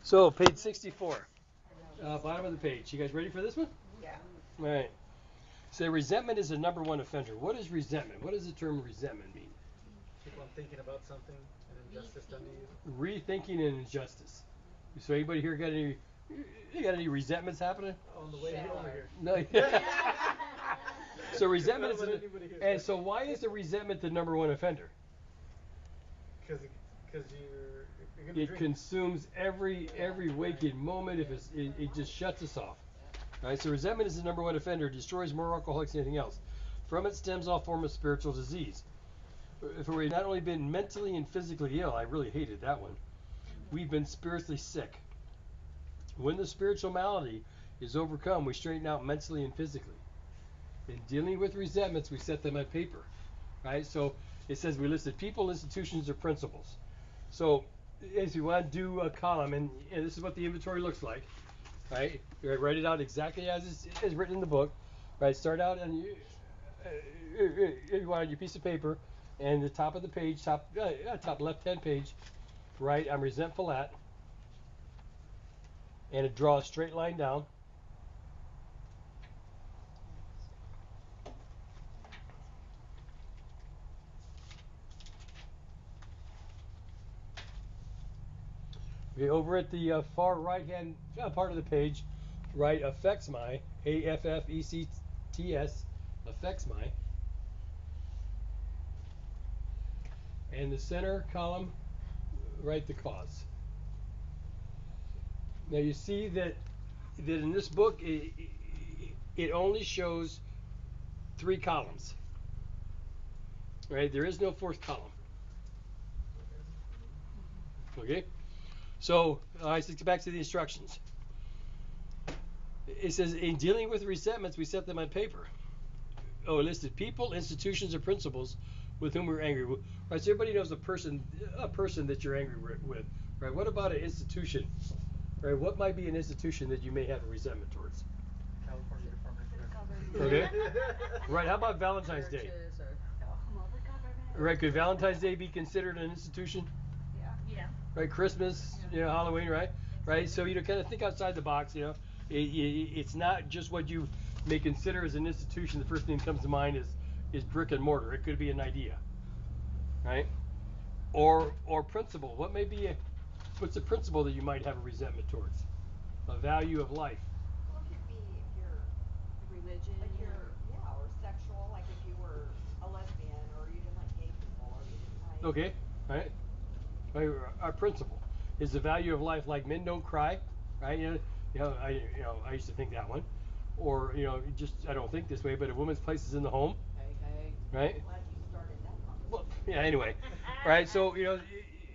So, page 64, bottom of the page. You guys ready for this one? Yeah. All right. So, resentment is the number one offender. What is resentment? What does the term resentment mean? Keep on thinking about something, an injustice done to you. Rethinking an injustice. So, anybody here got any? You got any resentments happening? On the way over here. No. So resentment is, and so why is the resentment the number one offender? Because you're it consumes every waking moment. If it just shuts us off. All right. So resentment is the number one offender. It destroys more alcoholics than anything else. From it stems all form of spiritual disease. If we've not only been mentally and physically ill, I really hated that one. We've been spiritually sick. When the spiritual malady is overcome, we straighten out mentally and physically. In dealing with resentments, we set them on paper, right? So it says we listed people, institutions, or principles. So if you want to do a column, and this is what the inventory looks like, right? You write it out exactly as is written in the book, right? Start out and you want on your piece of paper, and the top of the page, top left-hand page, write I'm resentful at, and draw a straight line down. Okay, over at the far right-hand part of the page, write affects my, AFFECTS, affects my. And the center column, write the cause. Now you see that in this book, it only shows 3 columns. Right? There is no fourth column. Okay? So, let's get back to the instructions. It says, in dealing with resentments, we set them on paper. Oh, it listed people, institutions, or principles with whom we're angry. Right, so everybody knows a person that you're angry with. Right? What about an institution? Right? What might be an institution that you may have a resentment towards? California Department of Corrections. Okay. Right. How about Valentine's Day? Right. Could Valentine's Day be considered an institution? Yeah. Right. Christmas, Halloween, right? Right. So kind of think outside the box. It's not just what you may consider as an institution. The first thing that comes to mind is brick and mortar. It could be an idea, right? Or principle. What's a principle that you might have a resentment towards? A value of life. Well, it could be if you're religion, or sexual, like if you were a lesbian, or you didn't like gay people, or you didn't like. Okay, right. Our principle is the value of life. Like men don't cry, right? I used to think that one, or just I don't think this way. But a woman's place is in the home, right? Glad you started that conversation. Well, yeah. Anyway, right. So if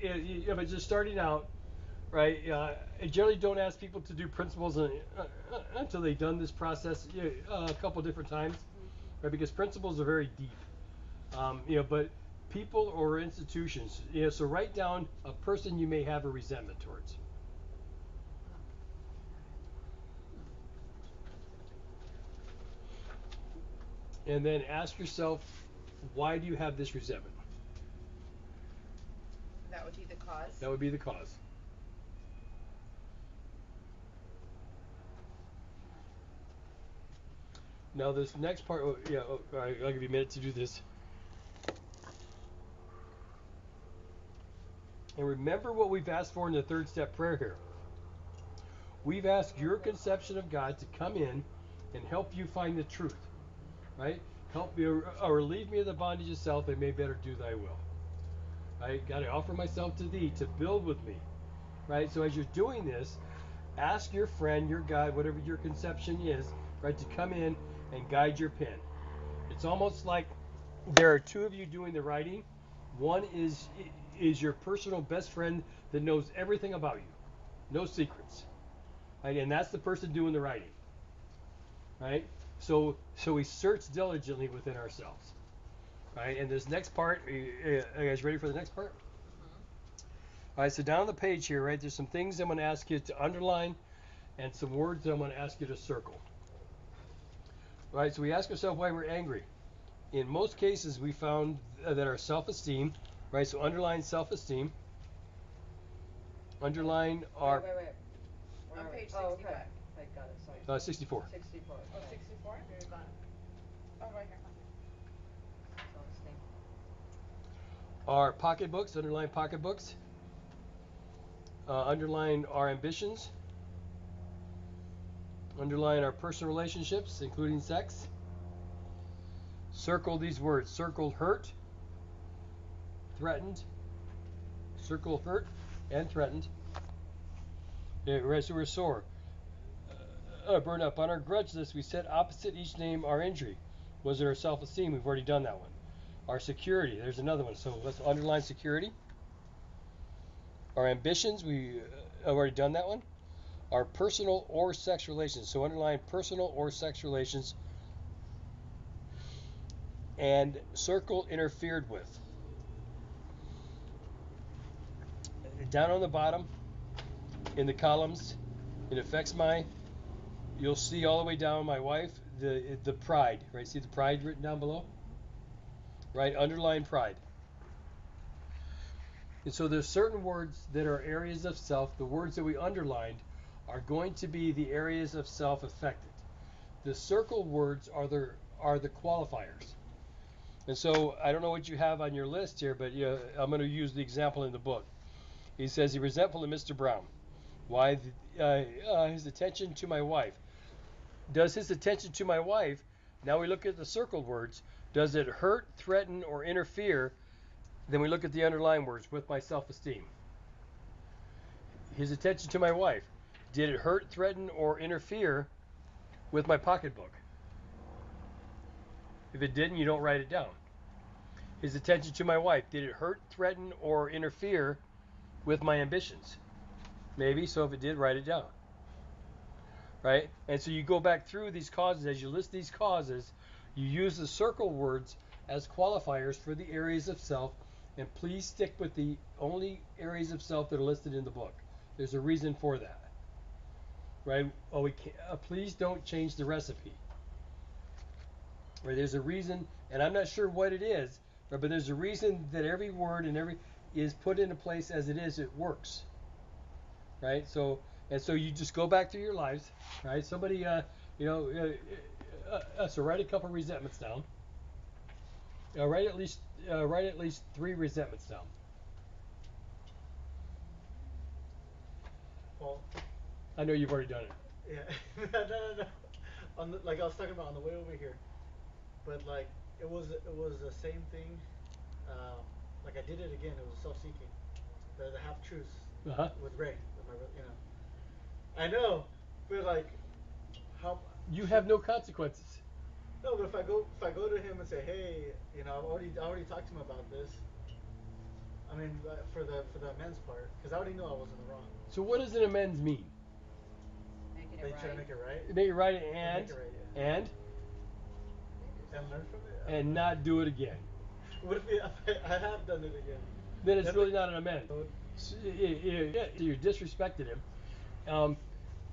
it's just starting out, right? I generally don't ask people to do principles until they've done this process a couple different times, right? Because principles are very deep, but people or institutions, so write down a person you may have a resentment towards. And then ask yourself, why do you have this resentment? That would be the cause. That would be the cause. Now this next part, all right, I'll give you a minute to do this. And remember what we've asked for in the 3rd step prayer here. We've asked your conception of God to come in and help you find the truth, right? Help me or relieve me of the bondage of self, and may better do thy will. Right? God, I offer myself to thee to build with me, right? So as you're doing this, ask your friend, your guide, whatever your conception is, right, to come in and guide your pen. It's almost like there are 2 of you doing the writing. One is your personal best friend that knows everything about you, no secrets, right? And that's the person doing the writing, right? So we search diligently within ourselves, right? And this next part, are you guys ready for the next part? All right, so down on the page here, right, there's some things I'm going to ask you to underline and some words that I'm going to ask you to circle. All right, so we ask ourselves why we're angry. In most cases, we found that our self-esteem, right, so underline self-esteem, underline our... Wait. On page Oh, 61. okay. I got it, sorry. 64. 64. Oh, Okay. 64? Very bottom. Oh, right here. Self-esteem. Our pocketbooks, underline pocketbooks. Underline our ambitions. Underline our personal relationships, including sex. Circle these words. Circle hurt, threatened. Circle hurt and threatened. Right, so we're sore. Burn up. On our grudge list, we set opposite each name our injury. Was it our self-esteem? We've already done that one. Our security. There's another one. So let's underline security. Our ambitions. We have already done that one. Our personal or sex relations. So underline personal or sex relations. And circle interfered with. Down on the bottom, in the columns, it affects my. You'll see all the way down my wife, the pride, right? See the pride written down below? Right? Underline pride. And so there's certain words that are areas of self. The words that we underlined are going to be the areas of self affected. The circle words are the qualifiers. And so I don't know what you have on your list here, but I'm going to use the example in the book. He says he's resentful of Mr. Brown. Why? His attention to my wife. Does his attention to my wife, now we look at the circled words, does it hurt, threaten, or interfere? Then we look at the underlined words, with my self-esteem. His attention to my wife, did it hurt, threaten, or interfere with my pocketbook? If it didn't, you don't write it down. His attention to my wife, did it hurt, threaten, or interfere with my ambitions? Maybe, so if it did, write it down. Right? And so you go back through these causes. As you list these causes, you use the circle words as qualifiers for the areas of self, and please stick with the only areas of self that are listed in the book. There's a reason for that. Right? Oh, we can't, please don't change the recipe. Right? There's a reason, and I'm not sure what it is, right, but there's a reason that every word and every is put into place as it is. It works. Right? So you just go back through your lives, right? Somebody, so write a couple resentments down. Write at least 3 resentments down. Well, I know you've already done it. yeah, no. Like I was talking about on the way over here, but like it was the same thing. Like I did it again. It was self-seeking, the half truths with Ray, with my, I know, but like, how? You have no consequences. No, but if I go to him and say, hey, I already talked to him about this. I mean, for the amends part, because I already know I was in the wrong. So what does an amends mean? Making They it try to right. make it right. Make it right Make and it right, yeah. and learn from it. and not do it again. What if I have done it again? Then it's really not an amend. So you're disrespected him.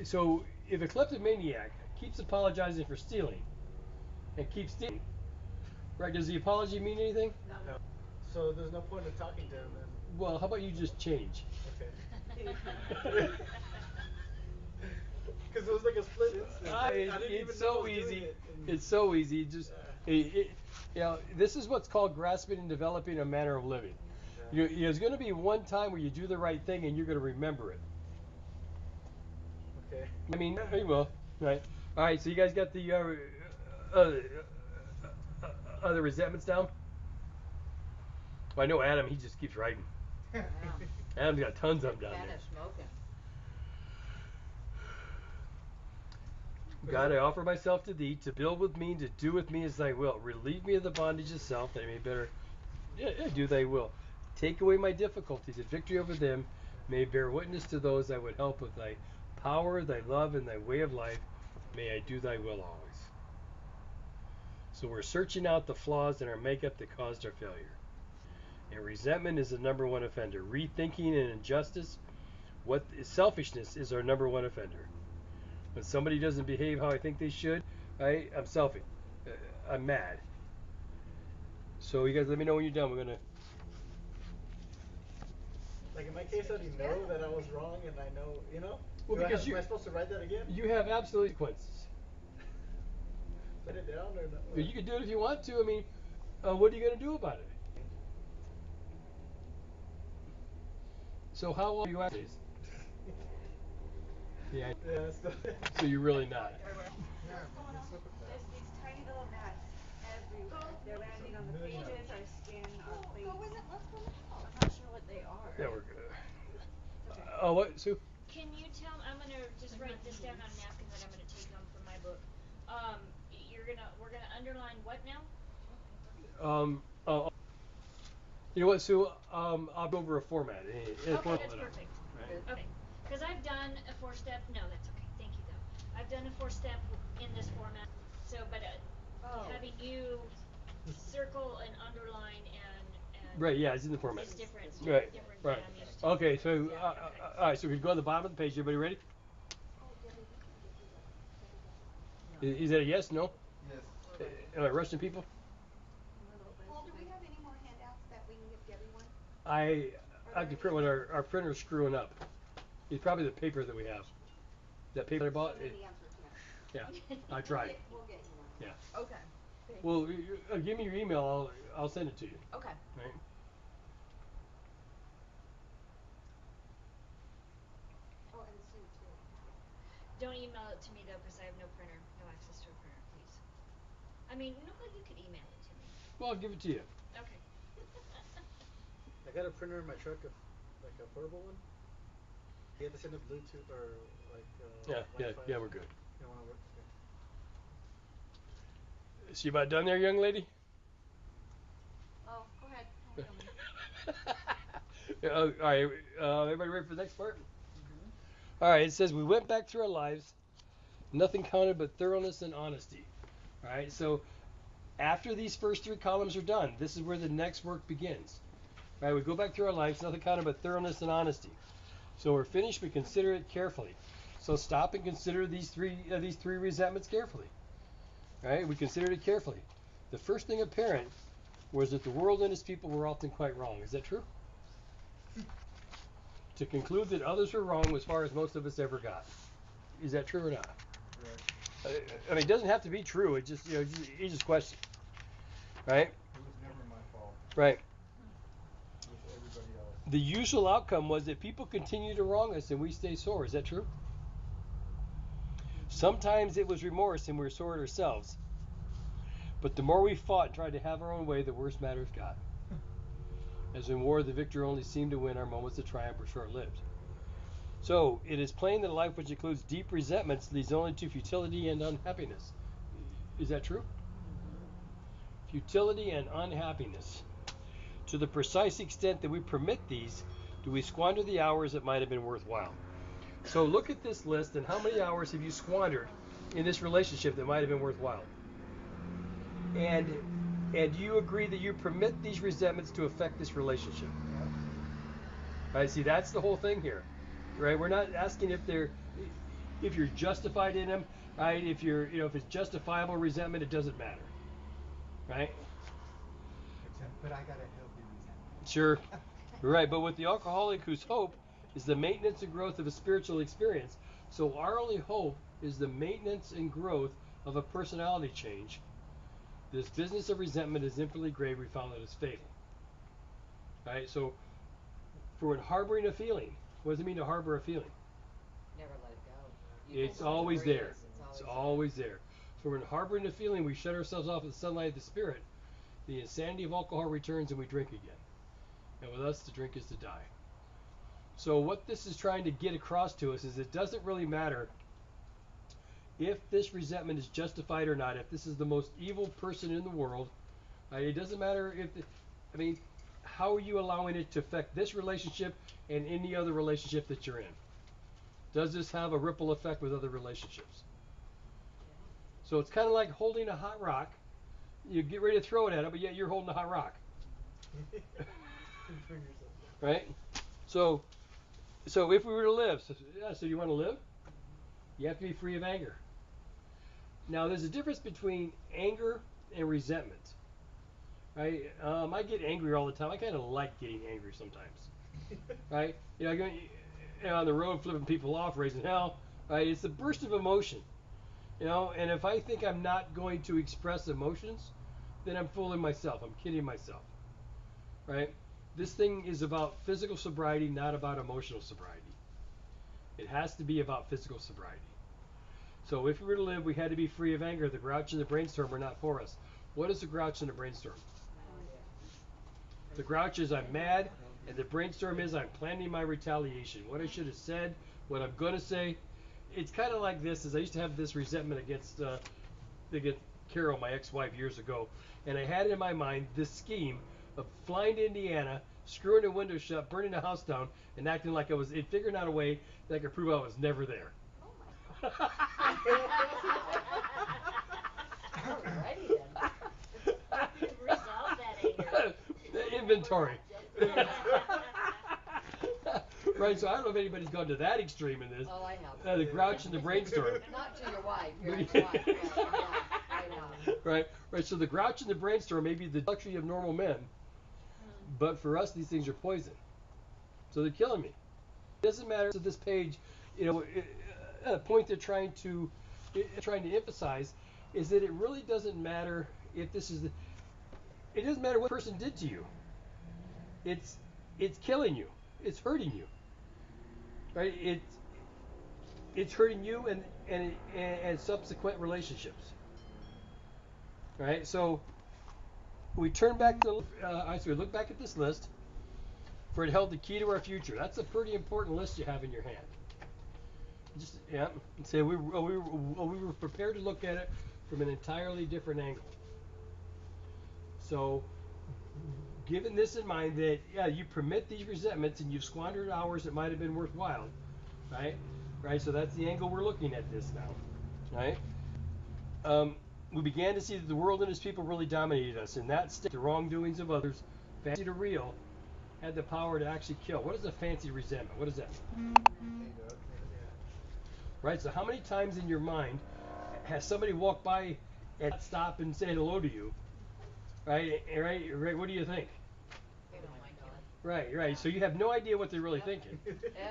So if a kleptomaniac keeps apologizing for stealing and keeps stealing, right? Does the apology mean anything? No. So there's no point in talking to him then. Well, how about you just change? Okay. Because it was like a split instant. I didn't even It's know I so was doing easy. it. It's so easy. Just this is what's called grasping and developing a manner of living. Yeah. There's going to be one time where you do the right thing and you're going to remember it. Okay. I mean, you will, right? All right. So you guys got the other resentments down? Well, I know Adam. He just keeps writing. Wow. Adam's got tons of them down Finish there. smoking. God, I offer myself to thee, to build with me, to do with me as thy will. Relieve me of the bondage of self, that I may better do thy will. Take away my difficulties, and victory over them may bear witness to those I would help with thy power, thy love, and thy way of life. May I do thy will always. So we're searching out the flaws in our makeup that caused our failure. And resentment is the number one offender. Rethinking and injustice, selfishness is our number one offender. When somebody doesn't behave how I think they should, right? I'm selfish. I'm mad. So you guys let me know when you're done. We're going to Like in my case, I already know that I was wrong, and I know, you know. Well, because Am I supposed to write that again? you have absolute consequences. Put it down or not? You can do it if you want to. I mean, what are you going to do about it? So how long are you at this? Yeah. Yeah, So you're really not. There's these tiny little gnats everywhere. They're landing on the pages, our skin, our plates. Go in it, let's go now. I'm not sure what they are. Yeah, we're good. Okay. Oh, what, Sue? Can you tell me, I'm gonna just write this down on a napkin that I'm gonna take home for my book. We're gonna underline what now? Uh, you know what, Sue? I'll go over a format. Okay, that's perfect. Right. Okay, because I've done a 4-step, no, that's okay, thank you though. I've done a 4-step in this format, so, but having you circle and underline and Right, yeah, it's in the format. It's different, it's Right, different right. than I'm used to. Okay, so, Yeah, okay. all right, so we can go on the bottom of the page. Everybody ready? Is that a yes, no? Yes. Am I rushing people? Paul, do we have any more handouts that we can give Debbie one? I can print one. Our printer's screwing up. It's probably the paper that we have. That paper I bought? Send me the answer tonight. Yeah, I tried. We'll get you one. Yeah. Okay. Well, give me your email. I'll send it to you. Okay. Right? Oh, and Sue too. Don't email it to me though, because I have no printer, no access to a printer, please. I mean, no, you could email it to me. Well, I'll give it to you. Okay. I got a printer in my truck, like a portable one. You have to send it Bluetooth or like. Wi-Fi. Yeah, we're good. You don't want to work. Okay. Is she about done there, young lady? Oh, go ahead. Don't kill me. All right, everybody ready for the next part? All right, it says we went back through our lives. Nothing counted but thoroughness and honesty. All right, so after these first 3 columns are done, this is where the next work begins. All right, we go back through our lives. Nothing counted but thoroughness and honesty. So we're finished. We consider it carefully. So stop and consider these three resentments carefully. All right, we considered it carefully. The first thing apparent was that the world and its people were often quite wrong. Is that true? To conclude that others were wrong as far as most of us ever got. Is that true or not? Right. I mean, it doesn't have to be true. It just, it's just question. Right? It was never my fault. Right. It was everybody else. The usual outcome was that people continue to wrong us and we stay sore. Is that true? Sometimes it was remorse and we were sore at ourselves. But the more we fought and tried to have our own way, the worse matters got. As in war, the victor only seemed to win. Our moments of triumph were short-lived. So, it is plain that a life which includes deep resentments leads only to futility and unhappiness. Is that true? Futility and unhappiness. To the precise extent that we permit these, do we squander the hours that might have been worthwhile. So look at this list and how many hours have you squandered in this relationship that might have been worthwhile. And do you agree that you permit these resentments to affect this relationship? Right, see, that's the whole thing here. Right? We're not asking if you're justified in them, right? If it's justifiable resentment, it doesn't matter. Right? But I got a healthy resentment. Sure. Right, but with the alcoholic whose hope is the maintenance and growth of a spiritual experience, so our only hope is the maintenance and growth of a personality change. This business of resentment is infinitely grave. We found that it's fatal. Right, so for harboring a feeling, what does it mean to harbor a feeling? Never let it go. It's always there. It's always there. So when harboring a feeling, we shut ourselves off with the sunlight of the spirit. The insanity of alcohol returns and we drink again. And with us, the drink is to die. So what this is trying to get across to us is it doesn't really matter if this resentment is justified or not, if this is the most evil person in the world. It doesn't matter how are you allowing it to affect this relationship and any other relationship that you're in? Does this have a ripple effect with other relationships? So it's kind of like holding a hot rock. You get ready to throw it at it, but yet you're holding a hot rock. Right? So if we were to live, so you want to live? You have to be free of anger. Now there's a difference between anger and resentment. Right? I get angry all the time. I kind of like getting angry sometimes. right? Going on the road flipping people off, raising hell, right? It's a burst of emotion, and if I think I'm not going to express emotions, then I'm fooling myself. I'm kidding myself, right? This thing is about physical sobriety, not about emotional sobriety. It has to be about physical sobriety. So if we were to live, we had to be free of anger. The grouch and the brainstorm are not for us. What is the grouch and the brainstorm? The grouch is I'm mad, and the brainstorm is I'm planning my retaliation. What I should have said, what I'm going to say. It's kind of like this, is I used to have this resentment against Carol, my ex-wife, years ago. And I had in my mind this scheme of flying to Indiana, screwing the window shut, burning the house down, and acting like I was, and figuring out a way that I could prove I was never there. Alrighty then. Resolve that anger. Inventory. Right, so I don't know if anybody's gone to that extreme in this. Oh, I have. The grouch and the brainstorm. Not to your wife, your ex-wife. Yeah, I know. Right. So the grouch and the brainstorm may be the luxury of normal men, but for us, these things are poison. So they're killing me. It doesn't matter. So this page, a point they're trying to emphasize is that it really doesn't matter if this is. It doesn't matter what the person did to you. It's killing you. It's hurting you. Right? It's hurting you and subsequent relationships. Right? So we turn back to we look back at this list. For it held the key to our future. That's a pretty important list you have in your hand. And say we were prepared to look at it from an entirely different angle. So, given this in mind, that you permit these resentments and you've squandered hours that might have been worthwhile, right? Right. So that's the angle we're looking at this now, right? We began to see that the world and its people really dominated us. In that state, the wrongdoings of others, fancy to real, had the power to actually kill. What is a fancy resentment? What does that mean? Right. So how many times in your mind has somebody walked by and stop and say hello to you? Right. Right. What do you think? Right. So you have no idea what they're really thinking.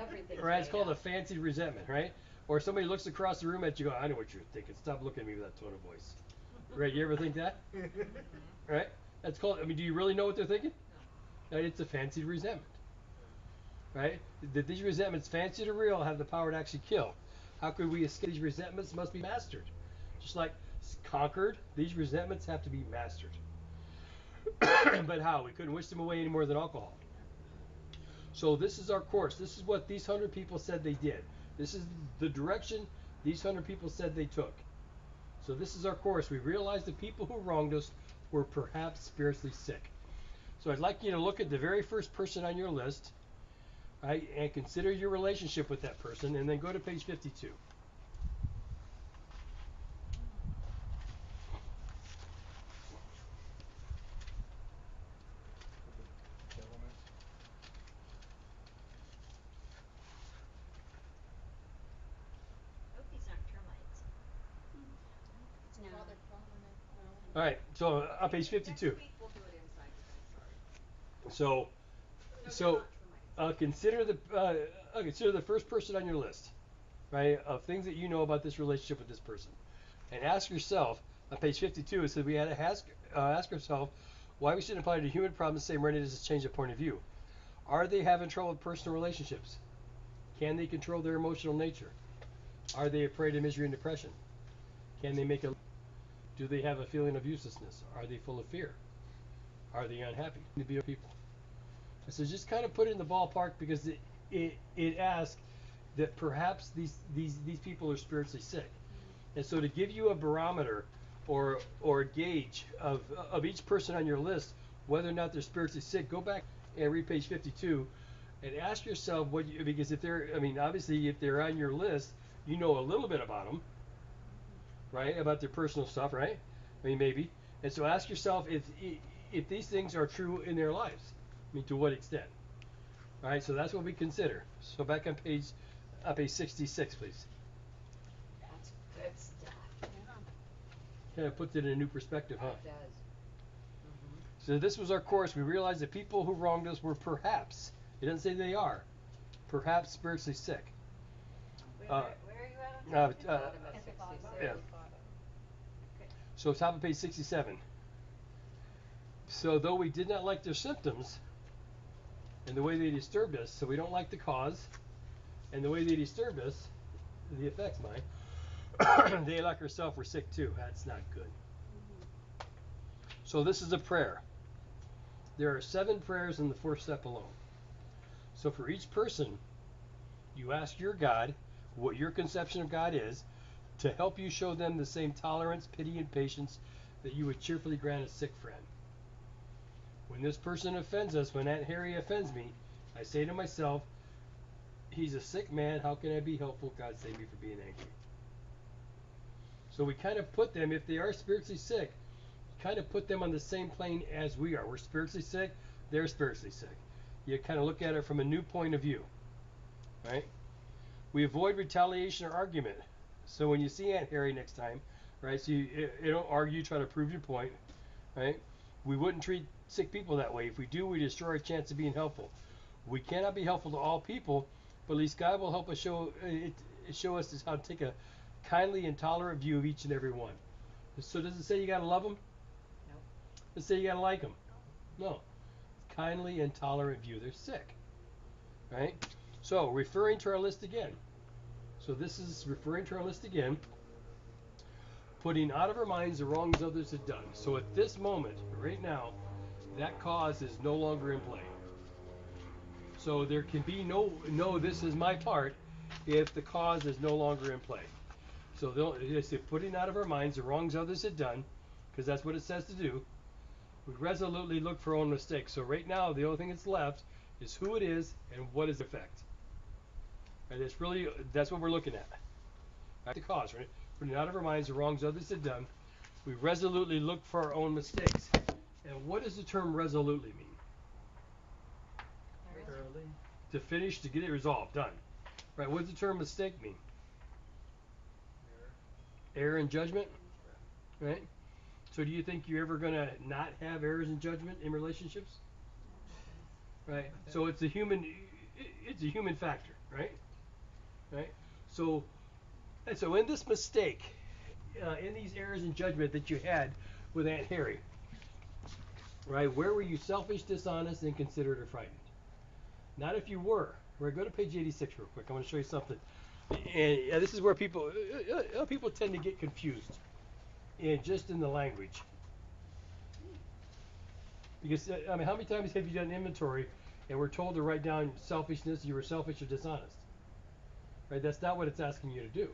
Everything. Right. It's called a fancy resentment. Right. Or somebody looks across the room at you, go, I know what you're thinking. Stop looking at me with that tone of voice. Right. You ever think that? Right. That's called. Do you really know what they're thinking? Right. It's a fancy resentment. Right. That these resentments, fancy to real, have the power to actually kill. How could we escape these resentments? Must be mastered. Just like conquered, these resentments have to be mastered. But how? We couldn't wish them away any more than alcohol. So this is our course. This is what these 100 people said they did. This is the direction these 100 people said they took. So this is our course. We realized the people who wronged us were perhaps spiritually sick. So I'd like you to look at the very first person on your list, right, and consider your relationship with that person, and then go to page 52. Hope these aren't termites. No. While they're crawling in. All right, so on page 52. Next week we'll do it inside, you guys, sorry. So consider the first person on your list, right, of things that you know about this relationship with this person, and ask yourself on page 52. It said we had to ask ourselves why we shouldn't apply to human problems the same remedy as a change of point of view. Are they having trouble with personal relationships? Can they control their emotional nature? Are they a prey to misery and depression? Can they make a? Do they have a feeling of uselessness? Are they full of fear? Are they unhappy? To be people. So just kind of put it in the ballpark, because it asks that perhaps these people are spiritually sick. And so to give you a barometer or a gauge of each person on your list, whether or not they're spiritually sick, go back and read page 52 and ask yourself because if they're, obviously if they're on your list, you know a little bit about them, right? About their personal stuff, right? Maybe. And so ask yourself if these things are true in their lives. To what extent? All right, so that's what we consider. So back on page 66, please. That's good stuff. Kind of puts it in a new perspective, huh? It does. So this was our course. We realized that people who wronged us were perhaps It doesn't say they are. Perhaps spiritually sick. Where are you at on page? Bottom of At the bottom. 67. Yeah. Okay. So top of page 67. So though we did not like their symptoms and the way they disturbed us, so we don't like the cause and the way they disturbed us, the effects, mine, they like ourselves were sick too. That's not good. So this is a prayer. There are 7 prayers in the 4th step alone. So for each person, you ask your God what your conception of God is to help you show them the same tolerance, pity, and patience that you would cheerfully grant a sick friend. When this person offends us, when Aunt Harry offends me, I say to myself, he's a sick man, how can I be helpful? God save me from being angry. So we kind of put them, if they are spiritually sick, kind of put them on the same plane as we are. We're spiritually sick, they're spiritually sick. You kind of look at it from a new point of view, right? We avoid retaliation or argument. So when you see Aunt Harry next time, right, so you don't argue, try to prove your point, right? We wouldn't treat sick people that way. If we do, we destroy our chance of being helpful. We cannot be helpful to all people, but at least God will help us show us how to take a kindly and tolerant view of each and every one. So does it say you gotta love them? No. Does it say you gotta like them? No. Kindly and tolerant view. They're sick, right? So referring to our list again. So this is referring to our list again. Putting out of our minds the wrongs others have done. So at this moment, right now, that cause is no longer in play. So there can be no, this is my part, if the cause is no longer in play. So it's putting out of our minds the wrongs others have done, because that's what it says to do. We resolutely look for our own mistakes. So right now, the only thing that's left is who it is and what is the effect. And it's really, that's what we're looking at. Right? The cause, right? Putting out of our minds the wrongs others have done. We resolutely look for our own mistakes. And what does the term resolutely mean? Thoroughly. To finish, to get it resolved, done. Right? What does the term mistake mean? Error in judgment, right? So do you think you're ever going to not have errors in judgment in relationships? Right? So it's a human factor, right? Right? So in this mistake, in these errors in judgment that you had with Aunt Harry, right? Where were you selfish, dishonest, inconsiderate, or frightened? Not if you were. Right, go to page 86 real quick. I want to show you something. And this is where people tend to get confused, and just in the language. Because I mean, how many times have you done inventory, and we're told to write down selfishness? You were selfish or dishonest. Right? That's not what it's asking you to do.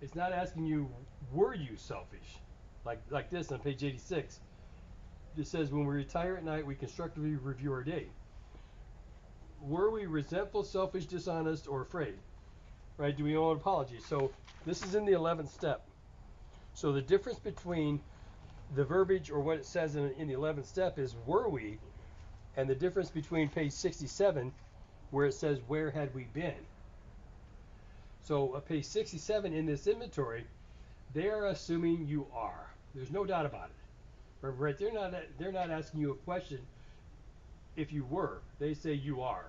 It's not asking you, were you selfish? Like this on page 86. It says, when we retire at night, we constructively review our day. Were we resentful, selfish, dishonest, or afraid? Right? Do we owe an apology? So this is in the 11th step. So the difference between the verbiage or what it says in the 11th step is were we, and the difference between page 67 where it says where had we been. So page 67 in this inventory, they are assuming you are. There's no doubt about it. Right? They're not asking you a question if you were. They say you are.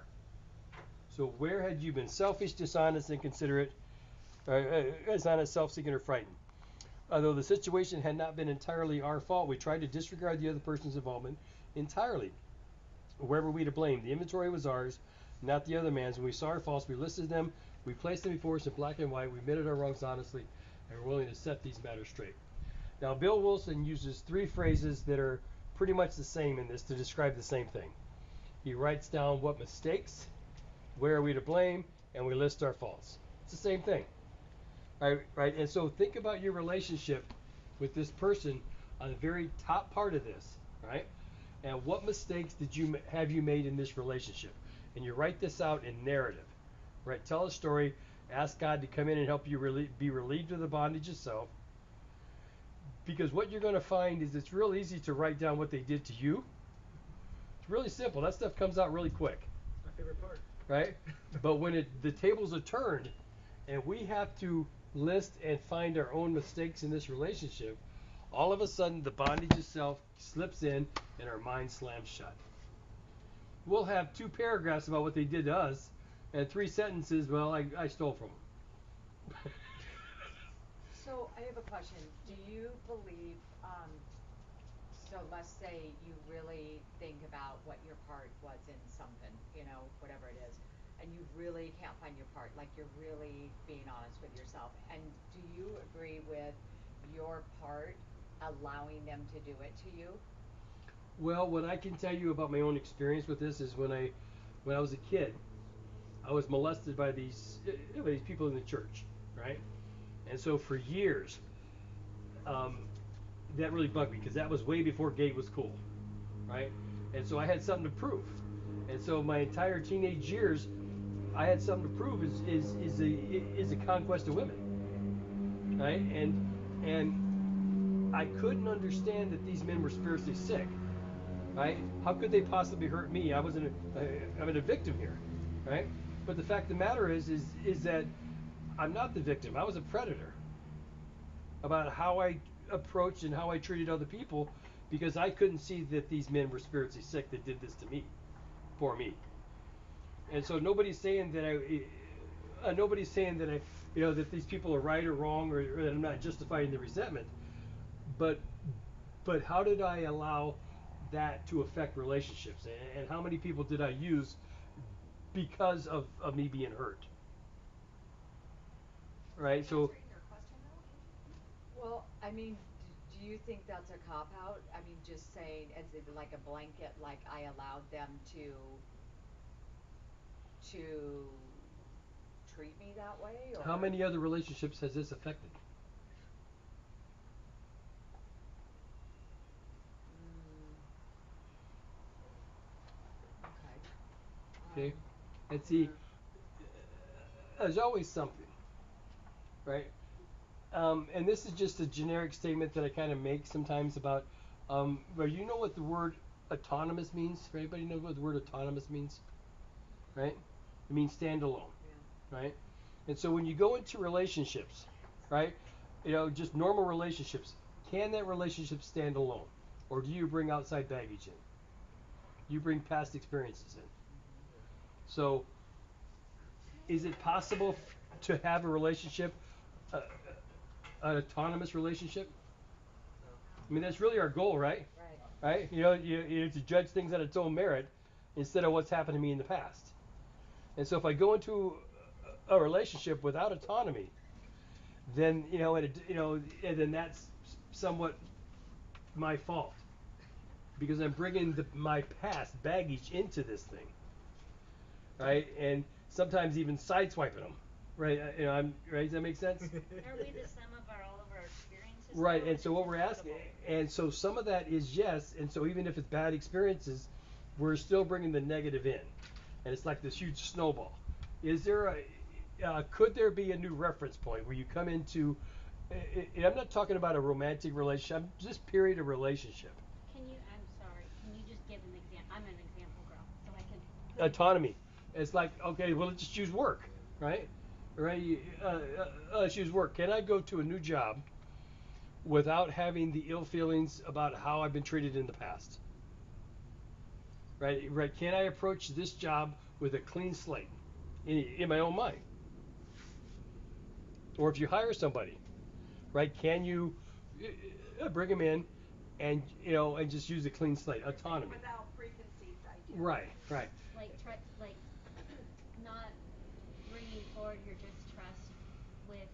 So where had you been selfish, dishonest, inconsiderate, dishonest, self-seeking, or frightened? Although the situation had not been entirely our fault, we tried to disregard the other person's involvement entirely. Where were we to blame? The inventory was ours, not the other man's. When we saw our faults, we listed them, we placed them before us in black and white, we admitted our wrongs honestly, and we're willing to set these matters straight. Now, Bill Wilson uses 3 phrases that are pretty much the same in this to describe the same thing. He writes down what mistakes, where are we to blame, and we list our faults. It's the same thing. Right? And so think about your relationship with this person on the very top part of this, right? And what mistakes have you made in this relationship? And you write this out in narrative, right? Tell a story, ask God to come in and help you be relieved of the bondage yourself. Because what you're going to find is it's real easy to write down what they did to you. It's really simple. That stuff comes out really quick. My favorite part. Right? But when the tables are turned and we have to list and find our own mistakes in this relationship, all of a sudden the bondage itself slips in and our mind slams shut. we'll have 2 paragraphs about what they did to us, and 3 sentences. Well, I stole from them. So I have a question. Do you believe, so let's say you really think about what your part was in something, whatever it is, and you really can't find your part, like you're really being honest with yourself. And do you agree with your part allowing them to do it to you? Well, what I can tell you about my own experience with this is when I was a kid, I was molested by these people in the church, right? And so for years, that really bugged me because that was way before gay was cool, right? And so I had something to prove. And so my entire teenage years, I had something to prove is a conquest of women, right? And I couldn't understand that these men were spiritually sick, right? How could they possibly hurt me? I'm a victim here, right? But the fact of the matter is that I'm not the victim. I was a predator about how I approached and how I treated other people because I couldn't see that these men were spiritually sick that did this to me, for me. And so nobody's saying that that these people are right or wrong or that I'm not justifying the resentment. But how did I allow that to affect relationships? And how many people did I use because of me being hurt? Right? So Answering your question though, Angie? Well, I mean, do you think that's a cop out? I mean, just saying, as if like a blanket, like I allowed them to treat me that way, or how many other relationships has this affected? Okay. Okay? And see, there's always something, right? And this is just a generic statement that I kind of make sometimes about, but you know what the word autonomous means? Anybody know what the word autonomous means? Right? It means standalone, right? And so when you go into relationships, right? Just normal relationships, can that relationship stand alone? Or do you bring outside baggage in? You bring past experiences in. So, is it possible to have a relationship, an autonomous relationship? I mean, that's really our goal, right? Right. Right? You to judge things on its own merit instead of what's happened to me in the past. And so, if I go into a relationship without autonomy, then and then that's somewhat my fault because I'm bringing my past baggage into this thing, right? And sometimes even sideswiping them, right? Right. Does that make sense? Are we the sum of all of our experiences? Right. though, And so or what is we're it asking, notable? and so some of that is yes, and so even if it's bad experiences, we're still bringing the negative in, and it's like this huge snowball. Is there could there be a new reference point where you come into? I'm not talking about a romantic relationship. I'm just period of relationship. I'm sorry, can you just give an example? I'm an example girl, so I can. Autonomy. It's like, okay, well, let's just use work, right? Right? Let's use work. Can I go to a new job without having the ill feelings about how I've been treated in the past? Right? Right? Can I approach this job with a clean slate in my own mind? Or if you hire somebody, right? Can you bring them in and and just use a clean slate? Autonomy. Without preconceived ideas. Right. Right. Like not bringing forward your distrust with,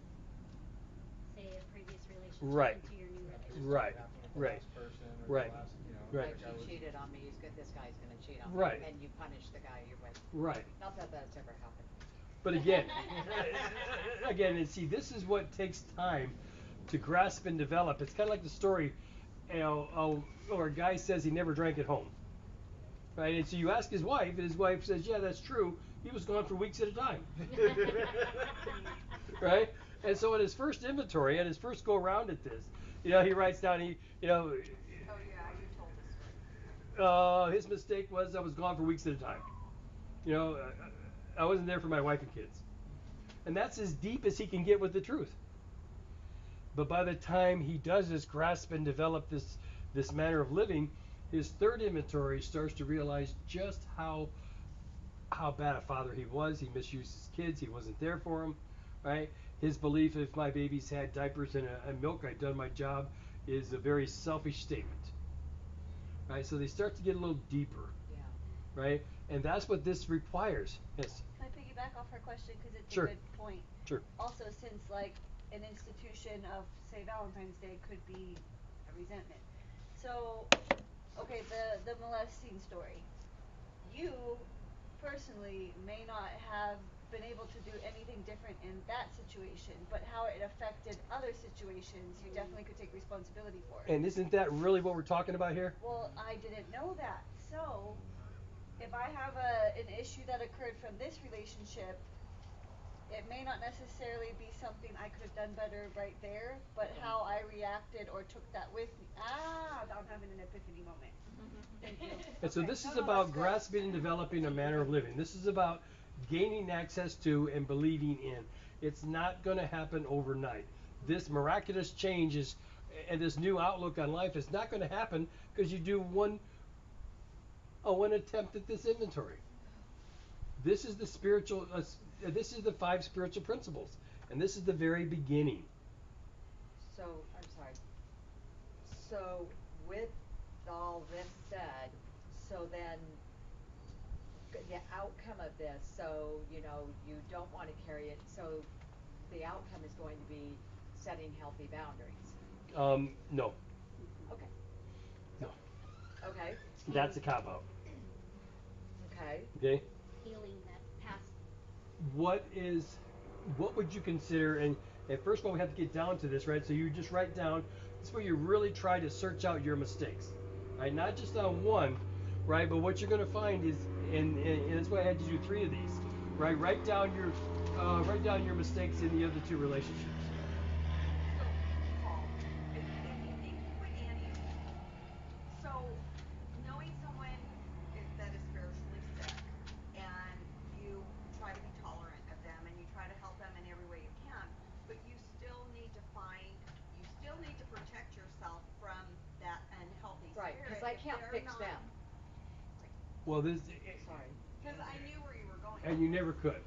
say, a previous relationship Right. into your new relationship. Right. Happened with the Right. last person or Right. the last, Right. Like I was, he cheated on me, this guy's gonna cheat on Right. me, and you punish the guy you're with. Right. Not that that's ever happened. But again, and see, this is what takes time to grasp and develop. It's kind of like the story, or a guy says he never drank at home, right? And so you ask his wife, and his wife says, "Yeah, that's true. He was gone for weeks at a time." Right? And so in his first inventory, and his first go around at this, he writes down, Oh yeah, you told this story. his mistake was I was gone for weeks at a time. I wasn't there for my wife and kids. And that's as deep as he can get with the truth. But by the time he does this grasp and develop this manner of living, his third inventory starts to realize just how bad a father he was. He misused his kids. He wasn't there for them, right? His belief, if my babies had diapers and milk, I'd done my job, is a very selfish statement, right? So they start to get a little deeper, Yeah. right? And that's what this requires. Yes. Can I piggyback off her question because it's Sure. a good point. Sure. Also, since like an institution of say Valentine's Day could be a resentment. So, okay, the molesting story. You personally may not have been able to do anything different in that situation, but how it affected other situations, you definitely could take responsibility for it. And isn't that really what we're talking about here? Well, I didn't know that. So, if I have an issue that occurred from this relationship, it may not necessarily be something I could have done better right there, but how I reacted or took that with me. I'm having an epiphany moment. Thank you. And so Okay. this is No, about that's good. grasping and developing a manner of living. This is about gaining access to and believing in. It's not going to happen overnight. This miraculous change is, and this new outlook on life is not going to happen because you do one attempt at this inventory. This is the spiritual. This is the 5 spiritual principles, and this is the very beginning. So, I'm sorry. So, with all this said, so then the outcome of this, so, you know, you don't want to carry it, so the outcome is going to be setting healthy boundaries. No, Okay. no, Okay. that's a cop out. Okay. Okay. Healing that past. What would you consider? And first of all, we have to get down to this, right? So you just write down. This is where you really try to search out your mistakes, right? Not just on one, right? But what you're going to find is, and that's why I had to do 3 of these, right? Write down your mistakes in the other 2 relationships. So, Paul, and thank you and Annie. So, knowing someone that is spiritually sick, and you try to be tolerant of them, and you try to help them in every way you can, but you still need to protect yourself from that unhealthy Right, spirit. because I if can't they're fix not- them. Well, this, Sorry. Because I knew where you were going. and you never could,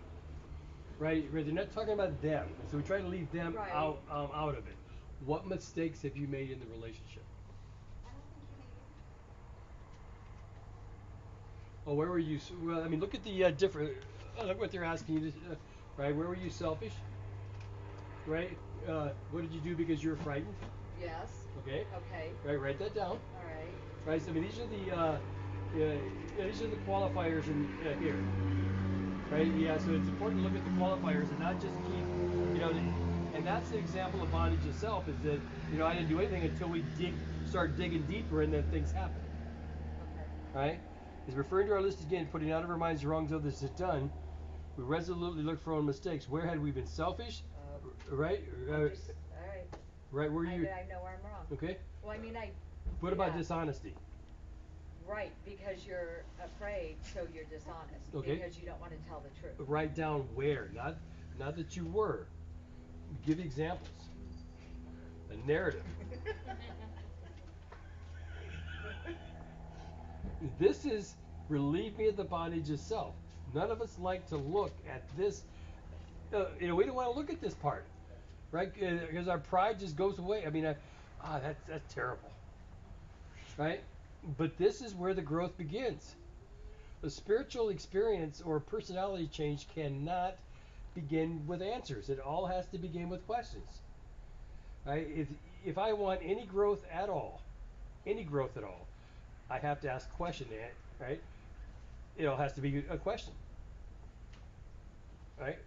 right? They're not talking about them, so we try to leave them Right. out of it. What mistakes have you made in the relationship? I don't think you made any. Oh, where were you? Well, I mean, look at the different. Look what they're asking you. Right? Where were you selfish? Right? What did you do because you were frightened? Yes. Okay. Okay. Right. Write that down. All right. Right. So I mean, these are the qualifiers in here. Right. Yeah. So it's important to look at the qualifiers and not just keep, and that's the example of bondage itself. Is that I didn't do anything until we start digging deeper, and then things happen. Okay. Right? Is referring to our list again, putting out of our minds the wrongs others have done. We resolutely look for our own mistakes. Where had we been selfish? Right? All right. Right, where you. I know where I'm wrong. Okay? Well, I mean, What about yeah. dishonesty? Right, because you're afraid, so you're dishonest. Okay. Because you don't want to tell the truth. Write down where, not that you were. Give examples. A narrative. This is relieve me of the bondage itself. None of us like to look at this. We don't want to look at this part, right? Because our pride just goes away. I mean, that's terrible, right? But this is where the growth begins. A spiritual experience or personality change cannot begin with answers. It all has to begin with questions, right? If I want any growth at all, I have to ask a question, right? It all has to be a question, right?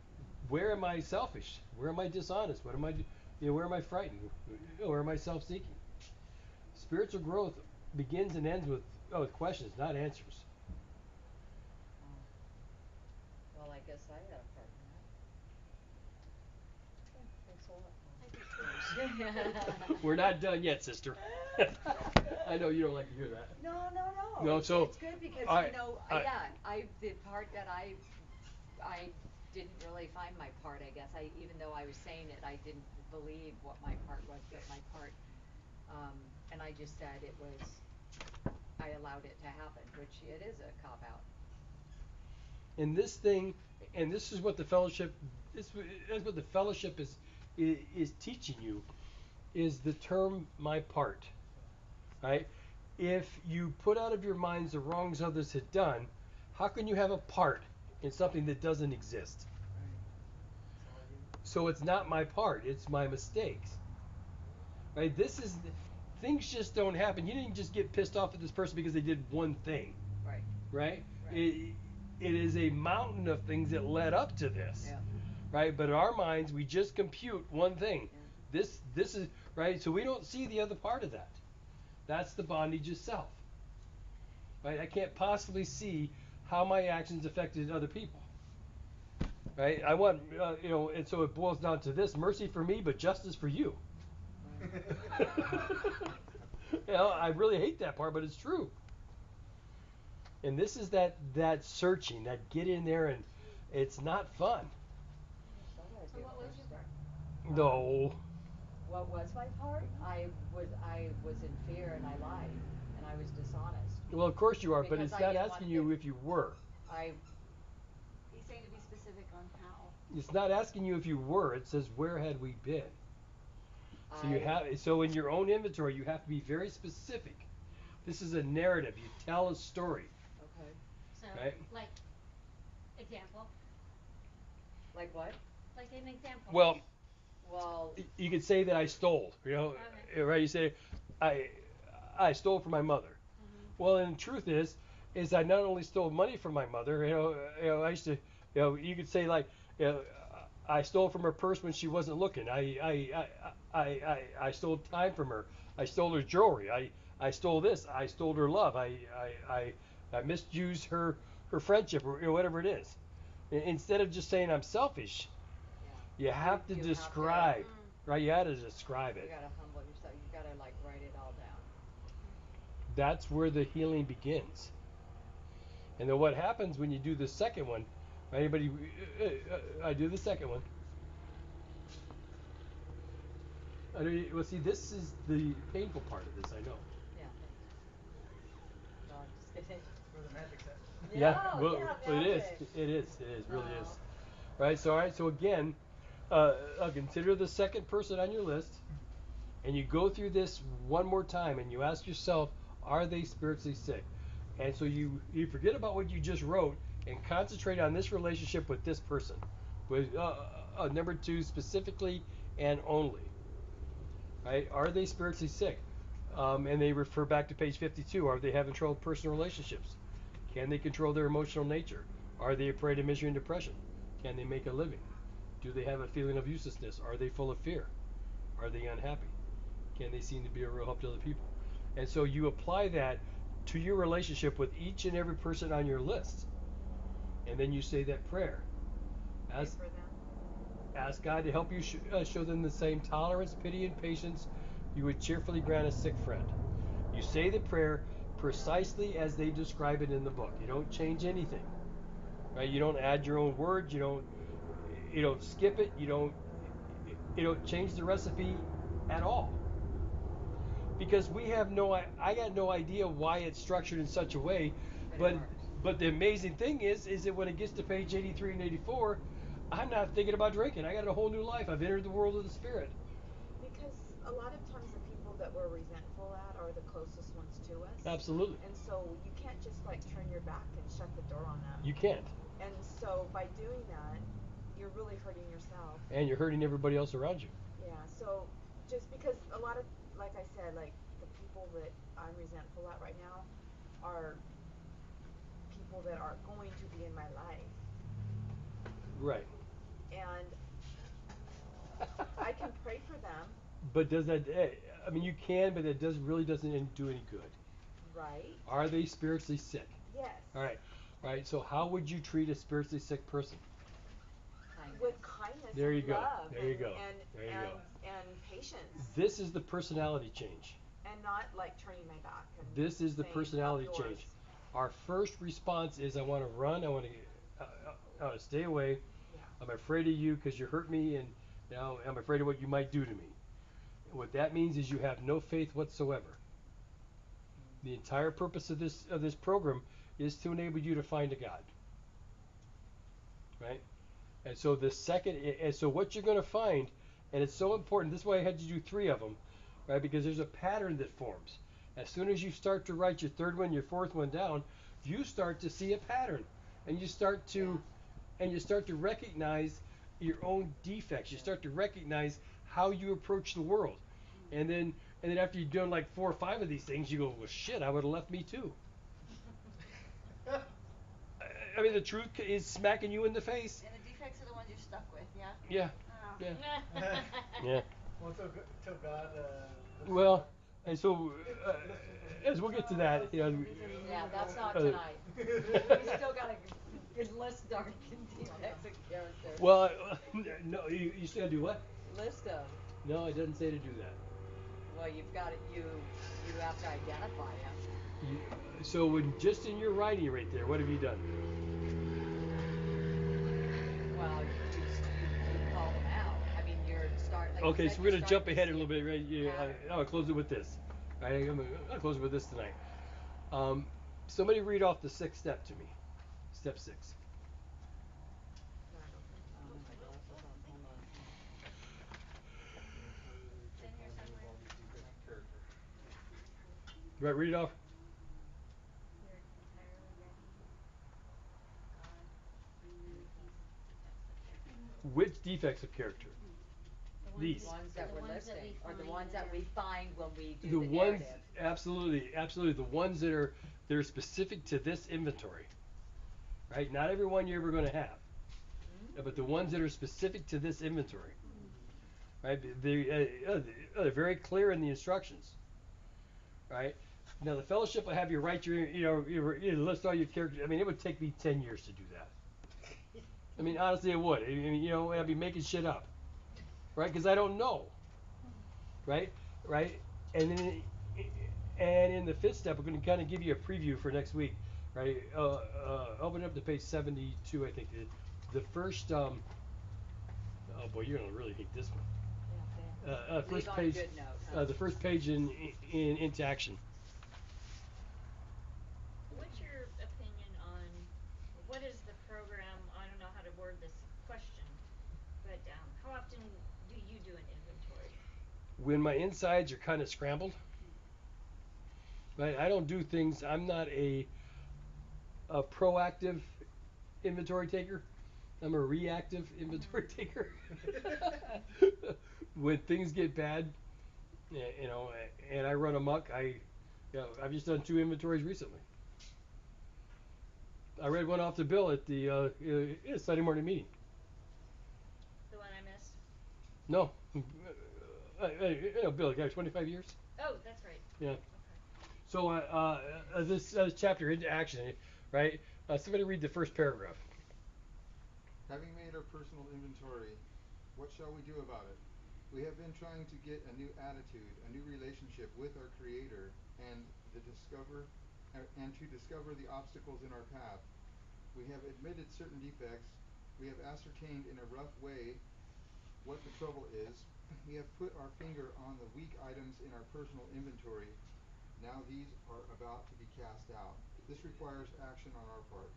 Where am I selfish? Where am I dishonest? What am I, where am I frightened? Where am I self-seeking? Spiritual growth begins and ends with questions, not answers. Well, I guess I had a part in that. Thanks a lot. We're not done yet, sister. I know you don't like to hear that. No. No, so it's good because the part that I didn't really find my part. I guess even though I was saying it, I didn't believe what my part was, but my part, and I just said it was I allowed it to happen, which it is a cop out. And this thing, and this is what the fellowship, this is what the fellowship is teaching you, is the term "my part." Right? If you put out of your minds the wrongs others had done, how can you have a part in something that doesn't exist? So it's not my part; it's my mistakes. Right? This is things just don't happen. You didn't just get pissed off at this person because they did one thing. Right. Right? Right. It is a mountain of things that led up to this. Yeah. Right? But in our minds, we just compute one thing. Yeah. This is right. So we don't see the other part of that. That's the bondage itself. Right? I can't possibly see how my actions affected other people. Right? I want and so it boils down to this: mercy for me, but justice for you. I really hate that part, but it's true. And this is that searching, that get in there, and it's not fun. So what was your part? No. What was my part? I was in fear and I lied and I was dishonest. Well, of course you are, but Because it's I not didn't asking want you the- if you were. He's saying to be specific on how. It's not asking you if you were. It says where had we been. So you have so in your own inventory you have to be very specific. This is a narrative. You tell a story. Okay. So, Right. like, example, Like what? like an example. Well, Well, you could say that I stole. Okay. Right? You say I stole from my mother. Well, and the truth is I not only stole money from my mother. I used to. You could say like, I stole from her purse when she wasn't looking. I stole time from her. I stole her jewelry. I stole this. I stole her love. I misused her friendship or whatever it is. Instead of just saying I'm selfish, yeah. you have to You describe, right? You have to describe You it. gotta humble yourself. You gotta like write it all down. That's where the healing begins. And then what happens when you do the second one? Anybody? I do the second one. Well, see, this is the painful part of this. I know. Yeah. No, I'm just kidding. Where the magic's at. Yeah, well, yeah, it is. magic. It is. It is. Really No. is. Right. So, all right. So again, consider the second person on your list, and you go through this one more time, and you ask yourself, are they spiritually sick? And so you forget about what you just wrote and concentrate on this relationship with this person, with number 2 specifically and only. Right? Are they spiritually sick? And they refer back to page 52. Are they having trouble with personal relationships? Can they control their emotional nature? Are they afraid of misery and depression? Can they make a living? Do they have a feeling of uselessness? Are they full of fear? Are they unhappy? Can they seem to be a real help to other people? And so you apply that to your relationship with each and every person on your list. And then you say that prayer. Ask God to help you show them the same tolerance, pity, and patience you would cheerfully grant a sick friend. You say the prayer precisely as they describe it in the book. You don't change anything. Right? You don't add your own words. You don't skip it. You don't change the recipe at all. Because we have I got no idea why it's structured in such a way, but the amazing thing is that when it gets to page 83 and 84, I'm not thinking about drinking. I got a whole new life. I've entered the world of the spirit. Because a lot of times the people that we're resentful at are the closest ones to us. Absolutely. And so you can't just like turn your back and shut the door on them. You can't. And so by doing that, you're really hurting yourself. And you're hurting everybody else around you. Yeah, so just because a lot of, like I said, like the people that I'm resentful at right now are people that are going to be in my life. Right. And I can pray for them. But does that? I mean, you can, but it really doesn't do any good. Right. Are they spiritually sick? Yes. All right. All right. So how would you treat a spiritually sick person? With kindness There you and go. love There you go. And, There you and, go. and patience. This is the personality change. And not like turning my back. And This is the saying, personality "Not yours." change. Our first response is I want to run. I want to stay away. Yeah. I'm afraid of you because you hurt me, and I'm afraid of what you might do to me. What that means is you have no faith whatsoever. The entire purpose of this program is to enable you to find a God. Right? And so what you're going to find, and it's so important. This is why I had you do 3 of them, right? Because there's a pattern that forms. As soon as you start to write your 3rd one, your 4th one down, you start to see a pattern, and you start to recognize your own defects. You start to recognize how you approach the world, and then after you've done like 4 or 5 of these things, you go, well, shit, I would have left me too. I mean, the truth is smacking you in the face. And the defects are the ones you're stuck with, yeah? Yeah. Oh. Yeah. Yeah. Well, till God. Well, and so as we'll get to that, you know. Yeah, that's not uh, tonight. We still got a list our defects of character. Well, no, you still gotta do what? List them. No, it doesn't say to do that. Well, you've got it. You have to identify them. So when just in your writing right there, what have you done? Well, you call them out. I mean, you're start. Like Okay, you so said, we're you're gonna jump starting ahead to a little see bit, right? Yeah, patterns. I'll close it with this. I'll close it with this tonight. Somebody read off the 6th step to me. Step 6. Oh, my glasses on. Hold on. It's in here somewhere. Right, read it off. You're entirely ready. God removed these defects of character. Which defects of character? The These. Ones that The we're ones that listing, we or the find ones that that we are- find when we do The the ones, narrative. absolutely, the ones that are specific to this inventory, right? Not every one you're ever going to have, but the ones that are specific to this inventory, right? They're very clear in the instructions, right? Now the fellowship will have you write you list all your characters. I mean, it would take me 10 years to do that. I mean, honestly, it would. I mean, I'd be making shit up, right? Because I don't know, right? And then, and in the 5th step, we're going to kind of give you a preview for next week, right? Open up to page 72, I think. The first, oh boy, you're going to really hate this one. First Leave on a page, good note, huh? the first page in into action. What's your opinion on what is the program? I don't know how to word this question, but how often do you do an inventory? When my insides are kind of scrambled, right? I don't do things. I'm not a proactive inventory taker. I'm a reactive inventory taker. When things get bad, and I run amok, I've just done 2 inventories recently. I read one off to Bill at the Sunday morning meeting. The one I missed? No, Bill, guy, 25 years. Oh, that's right. Yeah. Okay. So this chapter into action, right? Somebody read the first paragraph. Having made our personal inventory, what shall we do about it? We have been trying to get a new attitude, a new relationship with our Creator, and to discover the obstacles in our path. We have admitted certain defects. We have ascertained in a rough way what the trouble is. We have put our finger on the weak items in our personal inventory. Now these are about to be cast out. This requires action on our part,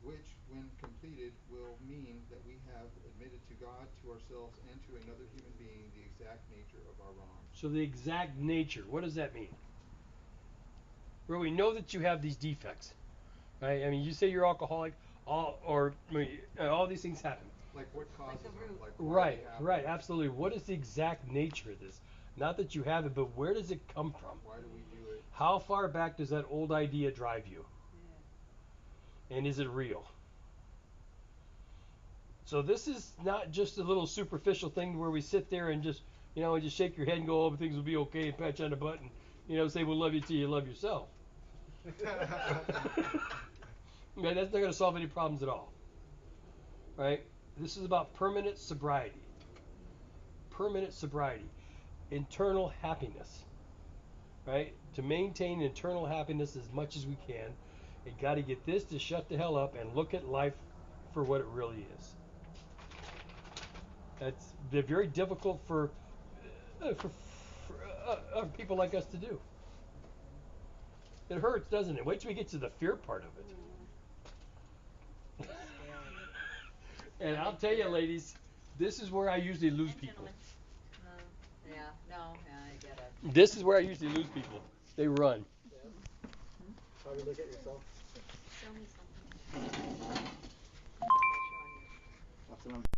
which, when completed, will mean that we have admitted to God, to ourselves, and to another human being the exact nature of our wrongs. So the exact nature, what does that mean? Well, we know that you have these defects, right? I mean, you say you're alcoholic, all these things happen. Like what causes them? Like Right, absolutely. What is the exact nature of this? Not that you have it, but where does it come from? Why do we do it? How far back does that old idea drive you? And is it real? So this is not just a little superficial thing where we sit there and just, and just shake your head and go, oh, things will be okay, and pat you on the butt and, say we'll love you till you love yourself. Okay, that's not going to solve any problems at all. Right? This is about permanent sobriety. Permanent sobriety. Internal happiness. Right? To maintain internal happiness as much as we can, you got to get this to shut the hell up and look at life for what it really is. They're very difficult for people like us to do. It hurts, doesn't it? Wait till we get to the fear part of it. And I'll tell you, ladies, this is where I usually lose And people. gentlemen. I get it. This is where I usually lose people. They run. Yeah. Probably look at yourself. Show me something. That's what I'm